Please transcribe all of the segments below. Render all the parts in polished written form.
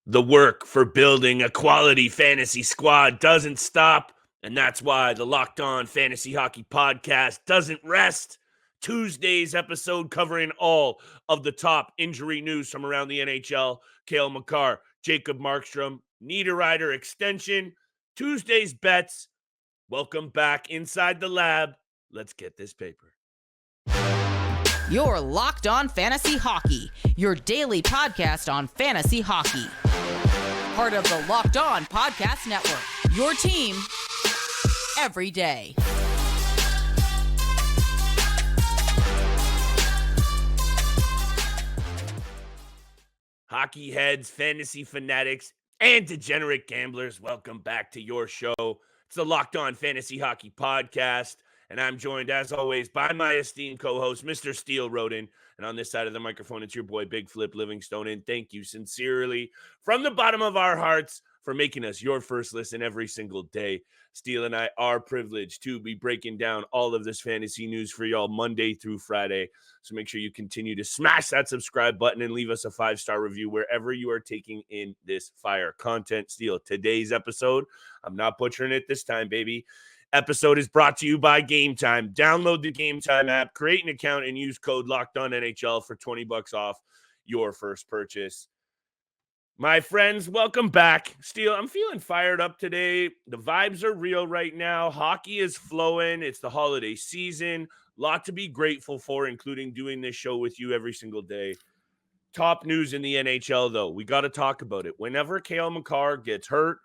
The work for building a quality fantasy squad doesn't stop, and that's why the Locked On Fantasy Hockey Podcast doesn't rest. Tuesday's episode covering all of the top injury news from around the NHL. Cale Makar, Jakob Markstrom, Niederreiter extension. Tuesday's bets. Welcome back inside the lab. Let's get this paper. You're Locked On Fantasy Hockey, your daily podcast on fantasy hockey. Part of the Locked On Podcast Network, your team every day. Hockey heads, fantasy fanatics, and degenerate gamblers, welcome back to your show. It's the Locked On Fantasy Hockey Podcast, and I'm joined, as always, by my esteemed co-host, Mr. Steele Roden. And on this side of the microphone, it's your boy, Big Flip Livingstone. And thank you sincerely from the bottom of our hearts for making us your first listen every single day. Steele and I are privileged to be breaking down all of this fantasy news for y'all Monday through Friday. So make sure you continue to smash that subscribe button and leave us a 5-star review wherever you are taking in this fire content. Steele, today's episode, I'm not butchering it this time, baby. Episode is brought to you by Game Time. Download the Game Time app, create an account, and use code LOCKEDONNHL for $20 off your first purchase. My friends, welcome back. Steele, I'm feeling fired up today. The vibes are real right now. Hockey is flowing. It's the holiday season. A lot to be grateful for, including doing this show with you every single day. Top news in the NHL, though. We got to talk about it. Whenever Cale Makar gets hurt,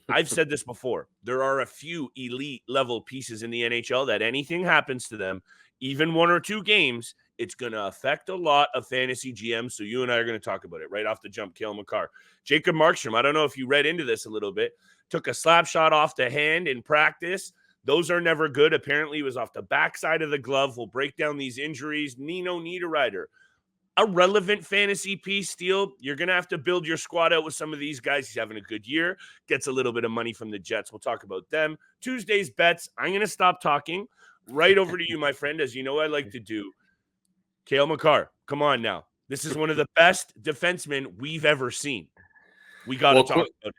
I've said this before. There are a few elite level pieces in the NHL that anything happens to them, even one or two games, it's going to affect a lot of fantasy GMs. So you and I are going to talk about it right off the jump. Cale Makar. Jakob Markstrom, I don't know if you read into this a little bit, took a slap shot off the hand in practice. Those are never good. Apparently it was off the backside of the glove. We'll break down these injuries. Nino Niederreiter. A relevant fantasy piece, Steele. You're going to have to build your squad out with some of these guys. He's having a good year. Gets a little bit of money from the Jets. We'll talk about them. Tuesday's bets. I'm going to stop talking. Right over to you, my friend, as you know I like to do. Cale Makar, come on now. This is one of the best defensemen we've ever seen. We got to talk about it.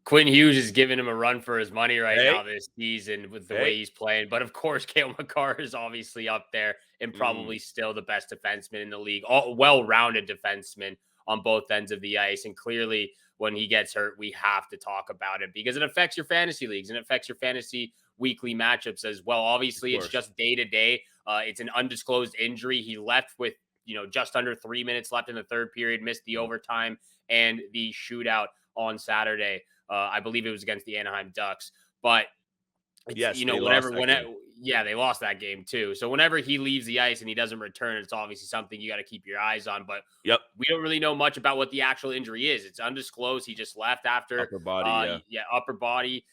Quinn Hughes is giving him a run for his money right now this season with the way he's playing. But, of course, Cale Makar is obviously up there and probably still the best defenseman in the league. Well-rounded defenseman on both ends of the ice. And clearly, when he gets hurt, we have to talk about it because it affects your fantasy leagues and it affects your fantasy weekly matchups as well. Obviously, it's just day-to-day. It's an undisclosed injury. He left with, just under 3 minutes left in the third period, missed the overtime and the shootout on Saturday. I believe it was against the Anaheim Ducks, but they lost that game too. So whenever he leaves the ice and he doesn't return, it's obviously something you got to keep your eyes on, but we don't really know much about what the actual injury is. It's undisclosed. He just left after upper body. Upper body.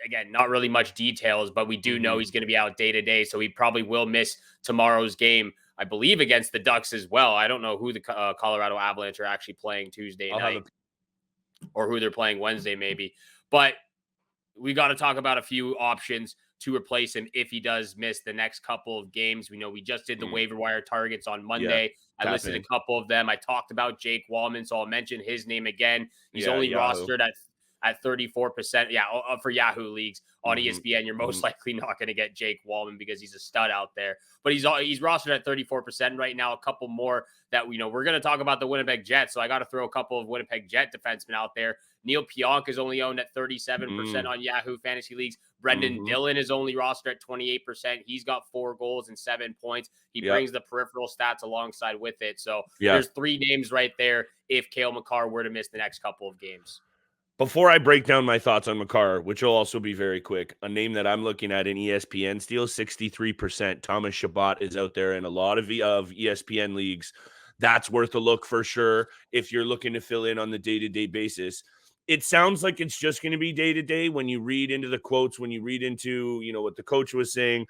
Again, not really much details, but we do know he's going to be out day to day. So he probably will miss tomorrow's game, I believe, against the Ducks as well. I don't know who the Colorado Avalanche are actually playing Tuesday night. Or who they're playing Wednesday, maybe. But we got to talk about a few options to replace him if he does miss the next couple of games. We know we just did the waiver wire targets on Monday. I listed a couple of them. I talked about Jake Wallman, so I'll mention his name again. He's only rostered at 34%. For Yahoo leagues on ESPN, you're most likely not going to get Jake Wallman because he's a stud out there. But he's rostered at 34% right now. A couple more that we're going to talk about the Winnipeg Jets. So I got to throw a couple of Winnipeg Jet defensemen out there. Neil Pionk is only owned at 37% on Yahoo fantasy leagues. Brendan Dillon is only rostered at 28%. He's got 4 goals and 7 points. He brings the peripheral stats alongside with it. So there's 3 names right there if Cale Makar were to miss the next couple of games. Before I break down my thoughts on Makar, which will also be very quick, a name that I'm looking at in ESPN Steele, 63%. Thomas Chabot is out there in a lot of ESPN leagues. That's worth a look for sure if you're looking to fill in on the day-to-day basis. It sounds like it's just going to be day-to-day when you read into the quotes, when you read into, what the coach was saying.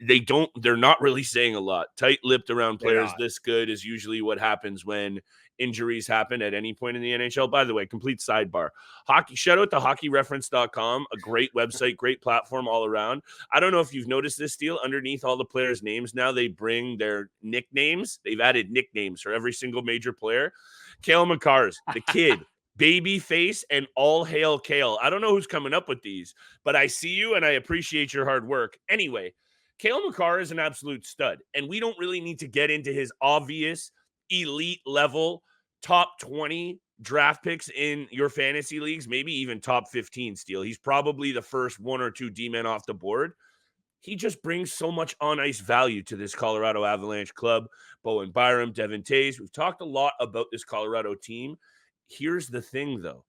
They're not really saying a lot. Tight-lipped around players this good is usually what happens when injuries happen at any point in the NHL. By the way, complete sidebar. Shout out to hockeyreference.com, a great website, great platform all around. I don't know if you've noticed this, Steele. Underneath all the players' names now, they bring their nicknames. They've added nicknames for every single major player. Cale Makar's, the kid, baby face, and all hail Cale. I don't know who's coming up with these, but I see you and I appreciate your hard work. Anyway, Cale Makar is an absolute stud, and we don't really need to get into his obvious elite level top 20 draft picks in your fantasy leagues, maybe even top 15 Steele. He's probably the first 1 or 2 D-men off the board. He just brings so much on-ice value to this Colorado Avalanche club. Bowen Byram, Devin Tays. We've talked a lot about this Colorado team. Here's the thing, though.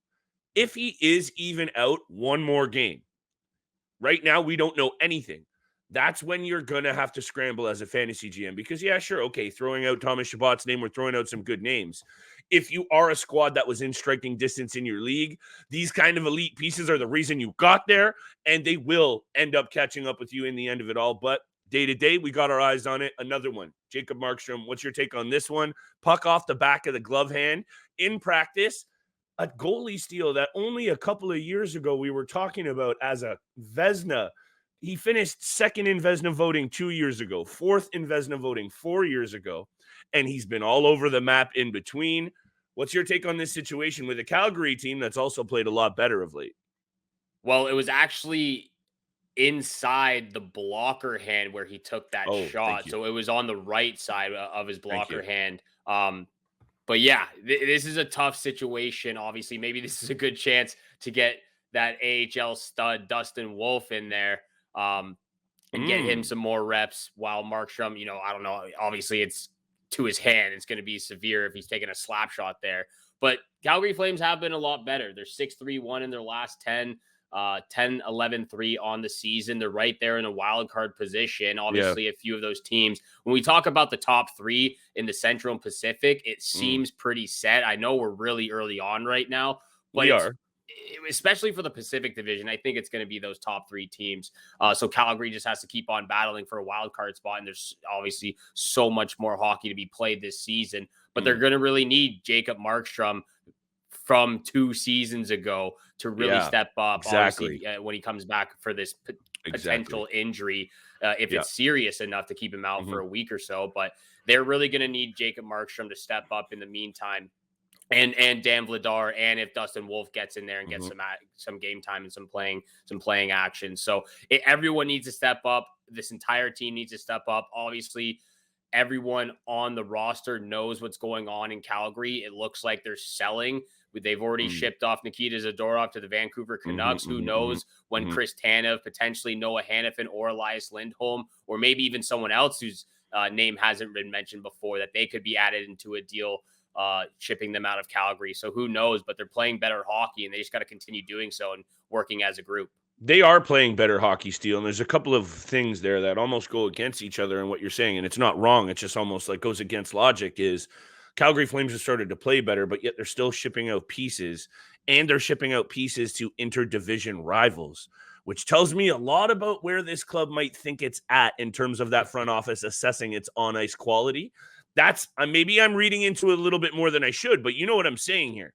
If he is even out one more game, right now we don't know anything. That's when you're going to have to scramble as a fantasy GM because, yeah, sure, okay, throwing out Thomas Chabot's name, we're throwing out some good names. If you are a squad that was in striking distance in your league, these kind of elite pieces are the reason you got there, and they will end up catching up with you in the end of it all. But day to day, we got our eyes on it. Another one, Jakob Markstrom. What's your take on this one? Puck off the back of the glove hand in practice. A goalie steal that only a couple of years ago we were talking about as a Vezina. He finished second in Vezina voting 2 years ago, fourth in Vezina voting 4 years ago, and he's been all over the map in between. What's your take on this situation with a Calgary team that's also played a lot better of late? Well, it was actually inside the blocker hand where he took that shot. So it was on the right side of his blocker hand. But yeah, this is a tough situation. Obviously, maybe this is a good chance to get that AHL stud Dustin Wolf in there and get him some more reps while Markstrom, I don't know. Obviously, it's to his hand. It's going to be severe if he's taking a slap shot there. But Calgary Flames have been a lot better. They're 6-3-1 in their last 10. 10-11-3 on the season. They're right there in a wild card position. Obviously, a few of those teams, when we talk about the top 3 in the Central and Pacific, it seems pretty set. I know we're really early on right now, but especially for the Pacific Division, I think it's going to be those top 3 teams. So Calgary just has to keep on battling for a wild card spot, and there's obviously so much more hockey to be played this season, but they're going to really need Jakob Markstrom from 2 seasons ago to really step up, obviously, when he comes back for this potential injury, if it's serious enough to keep him out for a week or so. But they're really going to need Jakob Markstrom to step up in the meantime, and Dan Vladar, and if Dustin Wolf gets in there and gets some game time and some playing action. So everyone needs to step up. This entire team needs to step up. Obviously, everyone on the roster knows what's going on in Calgary. It looks like they're selling. They've already shipped off Nikita Zadorov to the Vancouver Canucks. Who knows when Chris Tanev, potentially Noah Hannafin or Elias Lindholm, or maybe even someone else whose name hasn't been mentioned before, that they could be added into a deal, shipping them out of Calgary. So who knows, but they're playing better hockey, and they just got to continue doing so and working as a group. They are playing better hockey, Steele, and there's a couple of things there that almost go against each other in what you're saying, and it's not wrong. It's just almost like goes against logic. Is Calgary Flames have started to play better, but yet they're still shipping out pieces, and they're shipping out pieces to interdivision rivals, which tells me a lot about where this club might think it's at in terms of that front office assessing its on-ice quality. That's maybe I'm reading into it a little bit more than I should, but you know what I'm saying here.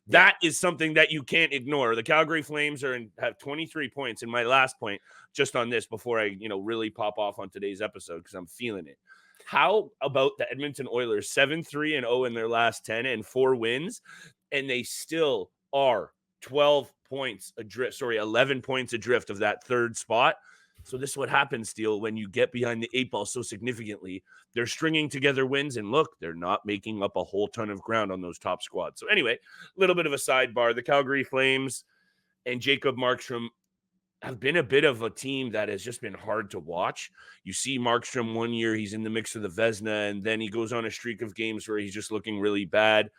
That is something that you can't ignore. The Calgary Flames have 23 points in my last point just on this before I, really pop off on today's episode because I'm feeling it. How about the Edmonton Oilers 7-3-0 in their last 10 and 4 wins, and they still are 11 points adrift of that third spot. So this is what happens, Steele, when you get behind the 8 ball so significantly. They're stringing together wins, and look, they're not making up a whole ton of ground on those top squads. So anyway, a little bit of a sidebar. The Calgary Flames and Jakob Markstrom have been a bit of a team that has just been hard to watch. You see Markstrom one year, he's in the mix for the Vezina, and then he goes on a streak of games where he's just looking really bad.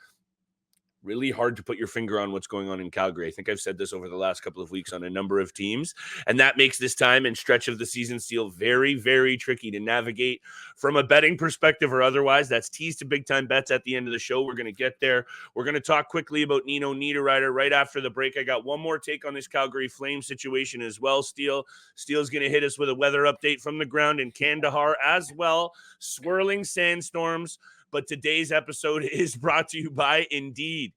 Really hard to put your finger on what's going on in Calgary. I think I've said this over the last couple of weeks on a number of teams, and that makes this time and stretch of the season still very, very tricky to navigate from a betting perspective or otherwise. That's teased to big-time bets at the end of the show. We're going to get there. We're going to talk quickly about Nino Niederreiter right after the break. I got one more take on this Calgary Flames situation as well, Steele. Steele's going to hit us with a weather update from the ground in Kandahar as well. Swirling sandstorms. But today's episode is brought to you by Indeed.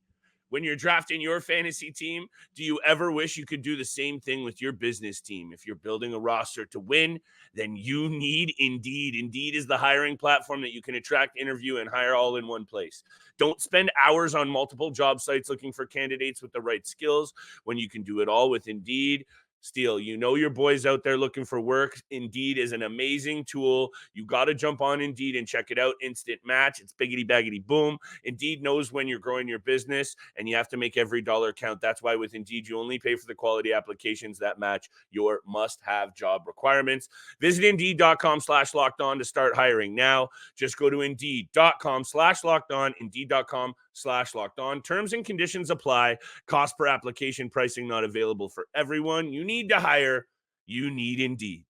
When you're drafting your fantasy team, do you ever wish you could do the same thing with your business team? If you're building a roster to win, then you need Indeed. Indeed is the hiring platform that you can attract, interview, and hire all in one place. Don't spend hours on multiple job sites looking for candidates with the right skills when you can do it all with Indeed. Steele, you know your boys out there looking for work. Indeed is an amazing tool. You got to jump on Indeed and check it out. Instant match. It's biggity baggity boom. Indeed knows when you're growing your business, and you have to make every dollar count. That's why with Indeed, you only pay for the quality applications that match your must-have job requirements. Visit Indeed.com/lockedon to start hiring now. Just go to Indeed.com/lockedon, Indeed.com/lockedon. Terms and conditions apply. Cost per application pricing not available for everyone. You need to hire. You need Indeed.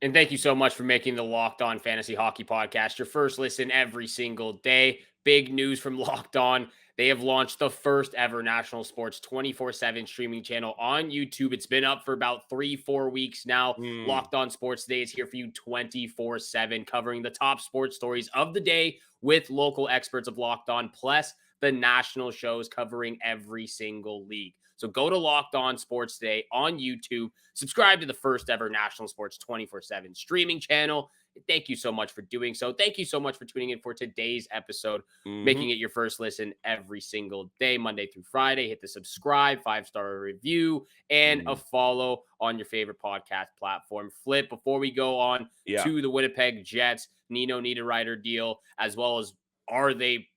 And thank you so much for making the Locked On Fantasy Hockey Podcast your first listen every single day. Big news from Locked On. They have launched the first ever national sports 24/7 streaming channel on YouTube. It's been up for about 3-4 weeks now. Locked On Sports Today is here for you 24/7, covering the top sports stories of the day with local experts of Locked On, plus the national shows covering every single league. So go to Locked On Sports Today on YouTube. Subscribe to the first ever national sports 24/7 streaming channel. Thank you so much for doing so. Thank you so much for tuning in for today's episode, making it your first listen every single day, Monday through Friday. Hit the subscribe, 5-star review, and a follow on your favorite podcast platform. Flip, before we go on to the Winnipeg Jets, Nino Niederreiter deal, as well as are they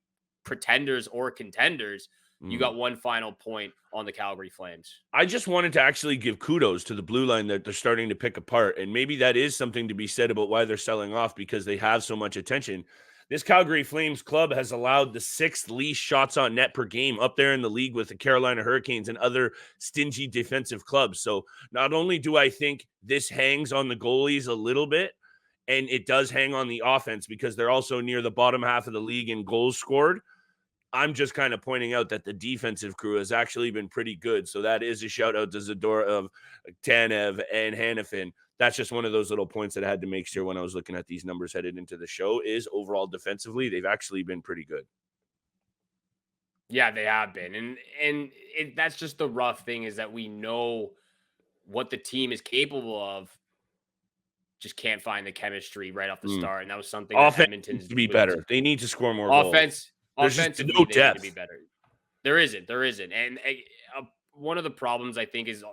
pretenders or contenders? You got one final point on the Calgary Flames. I just wanted to actually give kudos to the blue line that they're starting to pick apart. And maybe that is something to be said about why they're selling off, because they have so much attention. This Calgary Flames club has allowed the 6th least shots on net per game, up there in the league with the Carolina Hurricanes and other stingy defensive clubs. So not only do I think this hangs on the goalies a little bit, and it does hang on the offense because they're also near the bottom half of the league in goals scored. I'm just kind of pointing out that the defensive crew has actually been pretty good. So that is a shout out to Zadorov, Tanev, and Hanifin. That's just one of those little points that I had to make sure when I was looking at these numbers headed into the show is overall defensively, they've actually been pretty good. Yeah, they have been. And that's just the rough thing, is that we know what the team is capable of. Just can't find the chemistry right off the start. And that was something that Edmonton needs to be better. They need to score more goals. Offensively, no they depth. need to be better. There isn't. And one of the problems, I think, is,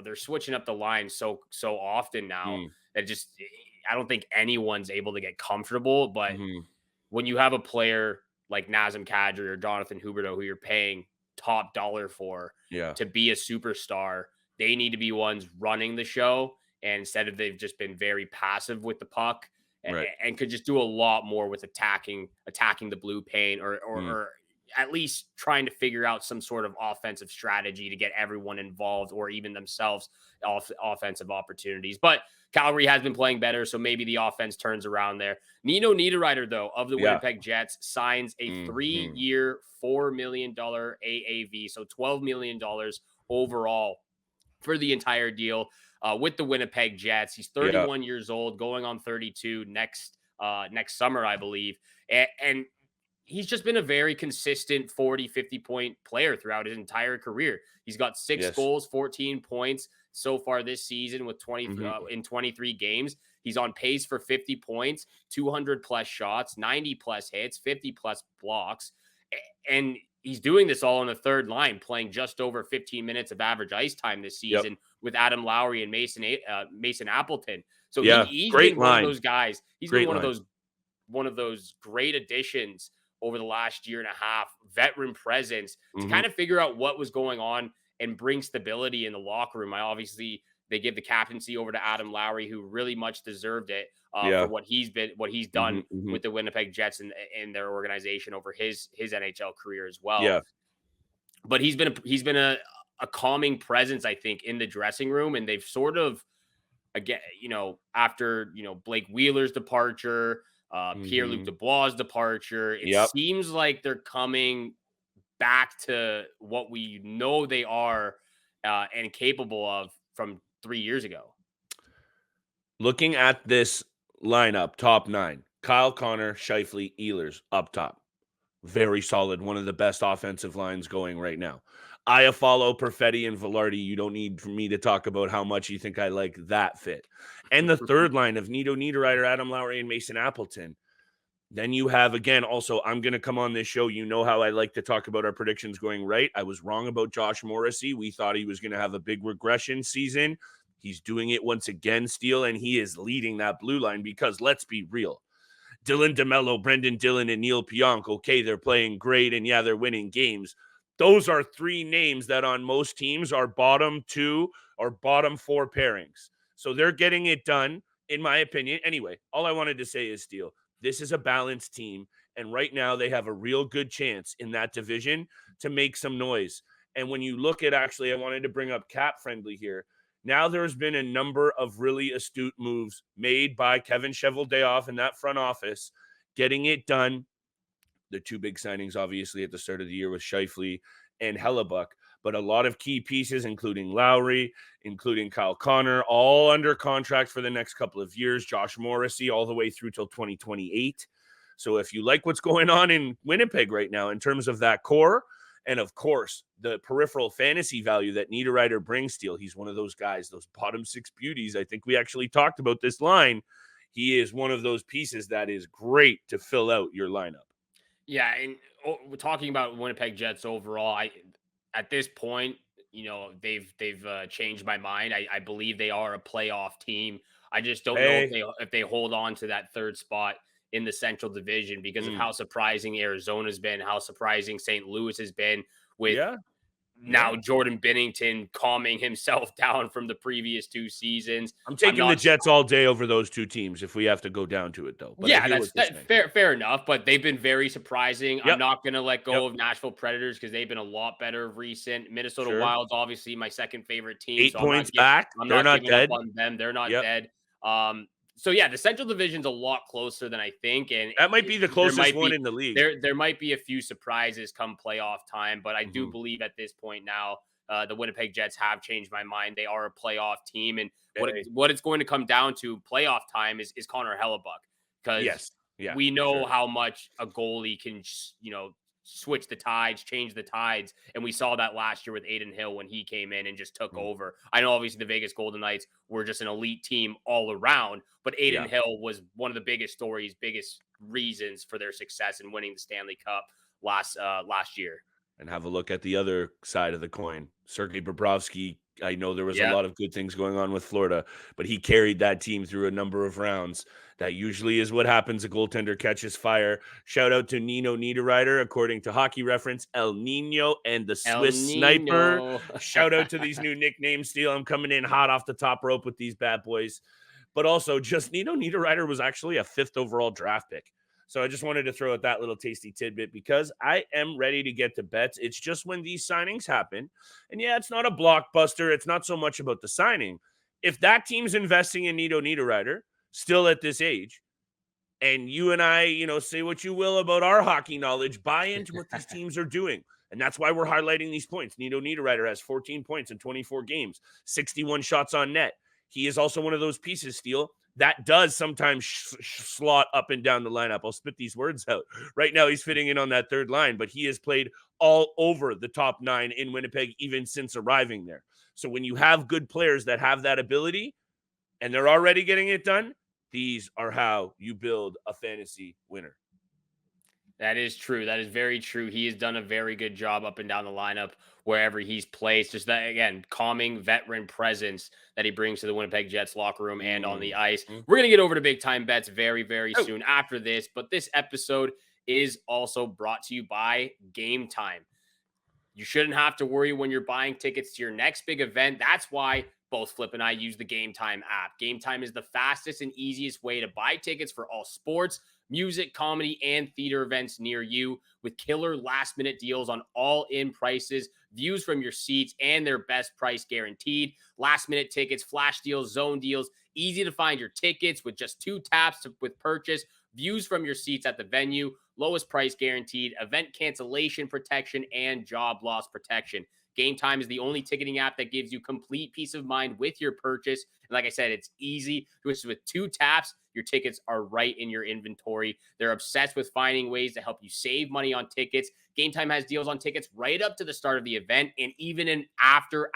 they're switching up the line so often now that just, I don't think anyone's able to get comfortable. But when you have a player like Nazem Kadri or Jonathan Huberdeau, who you're paying top dollar for to be a superstar, they need to be ones running the show. And instead of, they've just been very passive with the puck. And could just do a lot more with attacking the blue paint or at least trying to figure out some sort of offensive strategy to get everyone involved, or even themselves offensive opportunities. But Calgary has been playing better, so maybe the offense turns around there. Nino Niederreiter, though, of the Winnipeg Jets, signs a 3-year, $4 million AAV, so $12 million overall for the entire deal. With the Winnipeg Jets. He's 31 years old, going on 32 next summer, I believe. And he's just been a very consistent 40, 50-point player throughout his entire career. He's got 6 goals, 14 points so far this season with in 23 games. He's on pace for 50 points, 200-plus shots, 90-plus hits, 50-plus blocks. And he's doing this all on the third line, playing just over 15 minutes of average ice time this season with Adam Lowry and Mason Appleton. So he's been one of those guys. He's been one of those great additions over the last year and a half, veteran presence to kind of figure out what was going on and bring stability in the locker room. They give the captaincy over to Adam Lowry, who really much deserved it for what he's done with the Winnipeg Jets and their organization over his NHL career as well. Yeah. But he's been a calming presence, I think, in the dressing room, and they've sort of, again, after Blake Wheeler's departure, Pierre-Luc Dubois' departure, it seems like they're coming back to what we know they are and capable of from 3 years ago. Looking at this lineup, top 9, Kyle Connor, Scheifele, Ehlers up top. very solid. One of the best offensive lines going right now. Iafallo, Perfetti, and Velarde. You don't need for me to talk about how much you think I like that fit. And the third line of Nino Niederreiter, Adam Lowry, and Mason Appleton. Then you have, again, also, I'm going to come on this show. You know how I like to talk about our predictions going right. I was wrong about Josh Morrissey. We thought he was going to have a big regression season. He's doing it once again, Steele, and he is leading that blue line because let's be real. Dylan DeMello, Brendan Dillon, and Neil Pionk, okay, they're playing great, and yeah, they're winning games. Those are three names that on most teams are bottom 2 or bottom 4 pairings. So they're getting it done, in my opinion. Anyway, all I wanted to say is, Steele, this is a balanced team, and right now they have a real good chance in that division to make some noise. And when you look at, actually, I wanted to bring up Cap Friendly here. Now there's been a number of really astute moves made by Kevin Cheveldayoff in that front office, getting it done. The two big signings, obviously, at the start of the year with Scheifele and Hellebuck, but a lot of key pieces, including Lowry, including Kyle Connor, all under contract for the next couple of years. Josh Morrissey all the way through till 2028. So if you like what's going on in Winnipeg right now in terms of that core, and of course, the peripheral fantasy value that Niederreiter brings, Steele, he's one of those guys, those bottom 6 beauties. I think we actually talked about this line. He is one of those pieces that is great to fill out your lineup. Yeah, and we're talking about Winnipeg Jets overall. At this point, they've changed my mind. I believe they are a playoff team. I just don't know if they hold on to that third spot in the Central Division because of how surprising Arizona's been, how surprising St. Louis has been with now Jordan Binnington calming himself down from the previous 2 seasons. I'm taking the Jets all day over those 2 teams if we have to go down to it, though. But yeah, that's fair enough, but they've been very surprising. Yep. I'm not going to let go of Nashville Predators because they've been a lot better of recent. Minnesota Wild's obviously my second favorite team. 8 points back. They're not dead. Up on them. They're not dead. So yeah, the Central Division's a lot closer than I think, and that might be the closest one in the league. There might be a few surprises come playoff time, but I do believe at this point now, the Winnipeg Jets have changed my mind. They are a playoff team, and what it's going to come down to playoff time is Connor Hellebuck, because we know how much a goalie can switch the tides, change the tides. And we saw that last year with Aiden Hill when he came in and just took over. I know obviously the Vegas Golden Knights were just an elite team all around, but Aiden Hill was one of the biggest stories, biggest reasons for their success in winning the Stanley Cup last year. And have a look at the other side of the coin. Sergei Bobrovsky, I know there was a lot of good things going on with Florida, but he carried that team through a number of rounds. That usually is what happens. A goaltender catches fire. Shout out to Nino Niederreiter, according to Hockey Reference, El Nino and the Swiss Sniper. Shout out to these new nicknames, Steele. I'm coming in hot off the top rope with these bad boys. But also, just Nino Niederreiter was actually a 5th overall draft pick. So I just wanted to throw out that little tasty tidbit because I am ready to get to bets. It's just when these signings happen. And yeah, it's not a blockbuster. It's not so much about the signing. If that team's investing in Nino Niederreiter still at this age, and you and I, say what you will about our hockey knowledge, buy into what these teams are doing. And that's why we're highlighting these points. Nino Niederreiter has 14 points in 24 games, 61 shots on net. He is also one of those pieces, Steele, that does sometimes slot up and down the lineup. I'll spit these words out. Right now, he's fitting in on that third line, but he has played all over the top 9 in Winnipeg, even since arriving there. So when you have good players that have that ability, and they're already getting it done, these are how you build a fantasy winner. That is true. That is very true. He has done a very good job up and down the lineup wherever he's placed. Just that, again, calming veteran presence that he brings to the Winnipeg Jets locker room and on the ice. We're going to get over to big time bets very, very soon after this. But this episode is also brought to you by Game Time. You shouldn't have to worry when you're buying tickets to your next big event. That's why both Flip and I use the Game Time app. Game Time is the fastest and easiest way to buy tickets for all sports, music, comedy, and theater events near you, with killer last-minute deals on all-in prices, views from your seats, and their best price guaranteed. Last-minute tickets, flash deals, zone deals, easy to find your tickets with just 2 taps with purchase, views from your seats at the venue, lowest price guaranteed, event cancellation protection, and job loss protection. Game Time is the only ticketing app that gives you complete peace of mind with your purchase. And like I said, it's easy. Just with 2 taps, your tickets are right in your inventory. They're obsessed with finding ways to help you save money on tickets. Game Time has deals on tickets right up to the start of the event, and even an after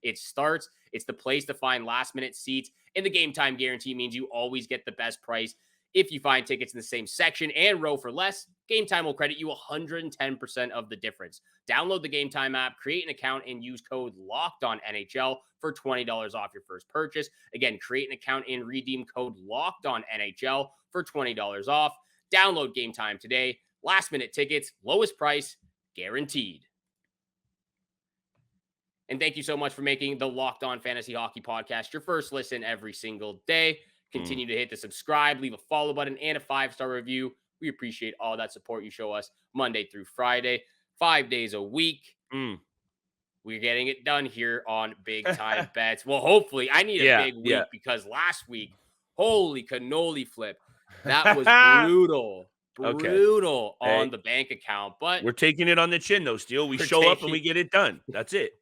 it starts. It's the place to find last-minute seats, and the Game Time guarantee means you always get the best price. If you find tickets in the same section and row for less, Game Time will credit you 110% of the difference. Download the Game Time app, create an account, and use code LOCKEDONNHL for $20 off your first purchase. Again, create an account and redeem code LOCKEDONNHL for $20 off. Download Game Time today. Last-minute tickets, lowest price, guaranteed. And thank you so much for making the Locked On Fantasy Hockey Podcast your first listen every single day. Continue to hit the subscribe, leave a follow button, and a 5-star review. We appreciate all that support you show us Monday through Friday, 5 days a week. We're getting it done here on Big Time Bets. Well, hopefully, I need a big week because last week, holy cannoli flip, that was brutal. Brutal on the bank account. But we're taking it on the chin, though, Steele. We show up and we get it done. That's it.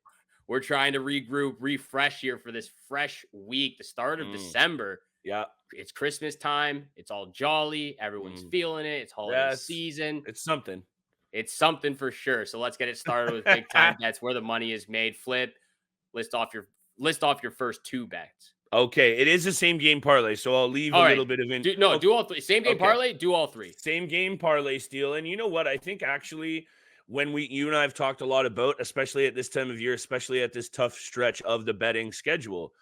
We're trying to regroup, refresh here for this fresh week, the start of December. Yeah. It's Christmas time. It's all jolly. Everyone's feeling it. It's holiday season. It's something. It's something for sure. So let's get it started with Big Time Bets, where the money is made. Flip, list off your first 2 bets. Okay, it is the same game parlay, so I'll leave little bit of do all 3. Same game parlay, do all 3. Same game parlay, Steele. And you know what? I think actually when you and I have talked a lot about, especially at this time of year, especially at this tough stretch of the betting schedule,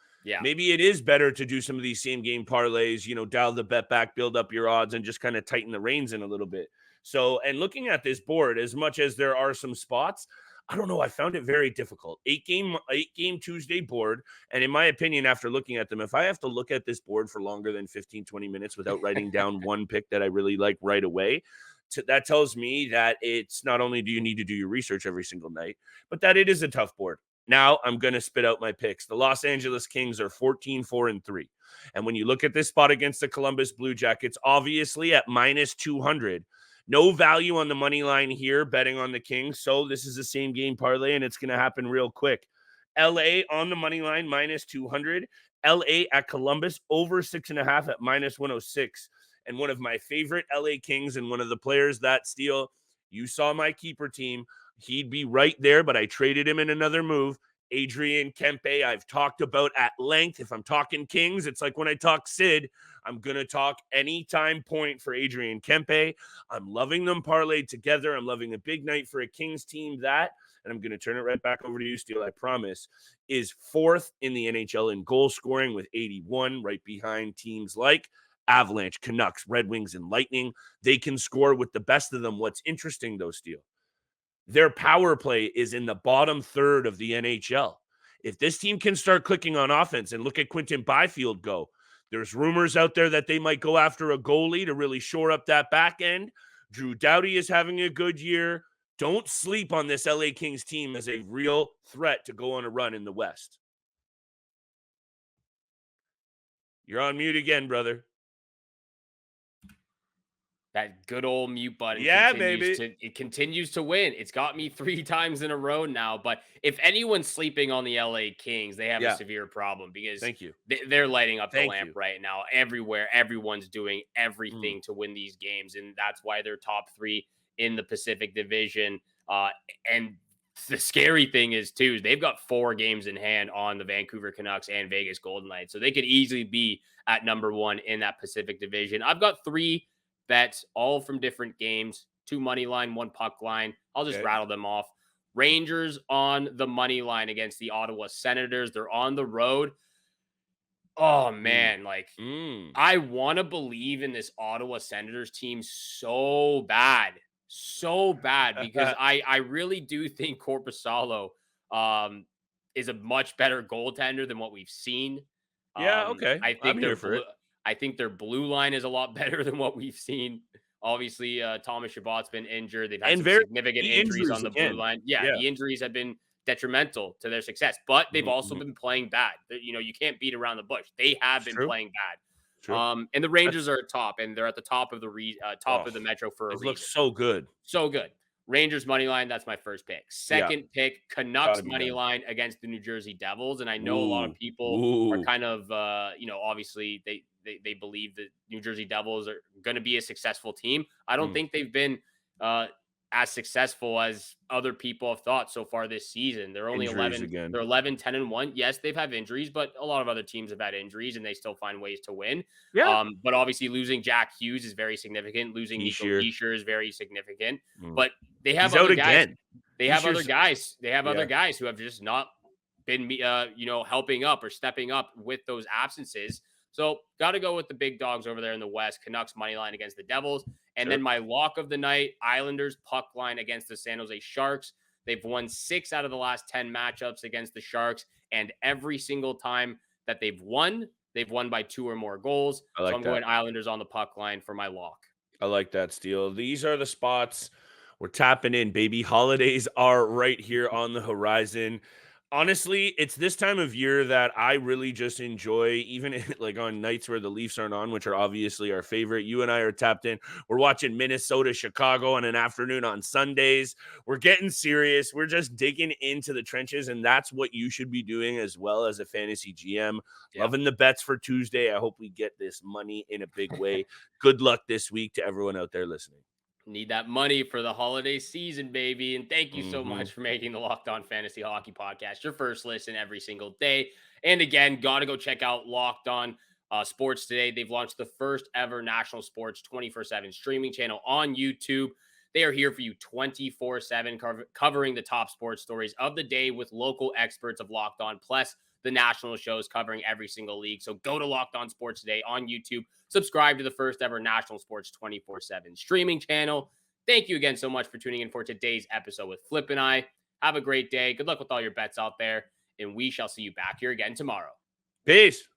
maybe it is better to do some of these same game parlays, dial the bet back, build up your odds, and just kind of tighten the reins in a little bit. So, and looking at this board, as much as there are some spots, I don't know, I found it very difficult. 8-game Tuesday board. And in my opinion, after looking at them, if I have to look at this board for longer than 15, 20 minutes without writing down one pick that I really like right away, that tells me that it's not only do you need to do your research every single night, but that it is a tough board. Now I'm going to spit out my picks. The Los Angeles Kings are 14-4-3. And when you look at this spot against the Columbus Blue Jackets, obviously at minus 200, no value on the money line here betting on the Kings. So this is the same game parlay and it's going to happen real quick. LA on the money line, minus 200. LA at Columbus over 6.5 at minus 106. And one of my favorite LA Kings and one of the players that Steele, you saw my keeper team. He'd be right there, but I traded him in another move. Adrian Kempe, I've talked about at length. If I'm talking Kings, it's like when I talk Sid, I'm going to talk anytime point for Adrian Kempe. I'm loving them parlayed together. I'm loving a big night for a Kings team that, and I'm going to turn it right back over to you, Steele, I promise, is 4th in the NHL in goal scoring with 81, right behind teams like Avalanche, Canucks, Red Wings, and Lightning. They can score with the best of them. What's interesting, though, Steele, their power play is in the bottom third of the NHL. If this team can start clicking on offense, and look at Quinton Byfield go, there's rumors out there that they might go after a goalie to really shore up that back end. Drew Doughty is having a good year. Don't sleep on this LA Kings team as a real threat to go on a run in the West. You're on mute again, brother. That good old mute button. It continues to win. It's got me 3 times in a row now. But if anyone's sleeping on the LA Kings, they have a severe problem because they're lighting up the lamp right now. Everywhere, everyone's doing everything to win these games. And that's why they're top 3 in the Pacific Division. And the scary thing is, too, they've got 4 games in hand on the Vancouver Canucks and Vegas Golden Knights. So they could easily be at number 1 in that Pacific Division. I've got 3 bets, all from different games, 2 money line, 1 puck line. I'll just rattle them off. Rangers on the money line against the Ottawa Senators. They're on the road. Oh, man. I want to believe in this Ottawa Senators team so bad. So bad. Because I really do think Korpisalo is a much better goaltender than what we've seen. Okay. I think they're for it. I think their blue line is a lot better than what we've seen. Obviously, Thomas Chabot's been injured. They've had some significant injuries on the blue line. The injuries have been detrimental to their success, but they've also been playing bad. You can't beat around the bush. They have been playing bad. And the Rangers are top, and they're at the top of the top of the Metro for a reason. Looks so good. So good. Rangers money line, that's my first pick. Second pick, Canucks Gotta be money them. line against the New Jersey Devils. And I know a lot of people are kind of, obviously they believe that New Jersey Devils are going to be a successful team. I don't think they've been as successful as other people have thought so far this season. They're only Injuries 11. again. They're 11, 10, and 1. Yes, they've had injuries, but a lot of other teams have had injuries and they still find ways to win. Yeah. But obviously losing Jack Hughes is very significant. Losing Nico Hischier is very significant. But they have other guys. They have other guys. They have other guys who have just not been, helping up or stepping up with those absences. So got to go with the big dogs over there in the West. Canucks money line against the Devils. And then my lock of the night, Islanders puck line against the San Jose Sharks. They've won 6 out of the last 10 matchups against the Sharks. And every single time that they've won by 2 or more goals. So I'm going Islanders on the puck line for my lock. I like that, Steele. These are the spots we're tapping in, baby. Holidays are right here on the horizon. Honestly, it's this time of year that I really just enjoy, even like on nights where the Leafs aren't on, which are obviously our favorite. You and I are tapped in. We're watching Minnesota, Chicago on an afternoon on Sundays. We're getting serious. We're just digging into the trenches, and that's what you should be doing as well as a fantasy GM. Yeah. Loving the bets for Tuesday. I hope we get this money in a big way. Good luck this week to everyone out there listening. Need that money for the holiday season, baby. And thank you so much for making the Locked On Fantasy Hockey Podcast your first listen every single day. And again, got to go check out Locked On Sports today. They've launched the first ever national sports 24/7 streaming channel on YouTube. They are here for you 24/7, covering the top sports stories of the day with local experts of Locked On, plus the national shows covering every single league. So go to Locked On Sports today on YouTube. Subscribe to the first ever national sports 24/7 streaming channel. Thank you again so much for tuning in for today's episode with Flip and I. Have a great day. Good luck with all your bets out there. And we shall see you back here again tomorrow. Peace.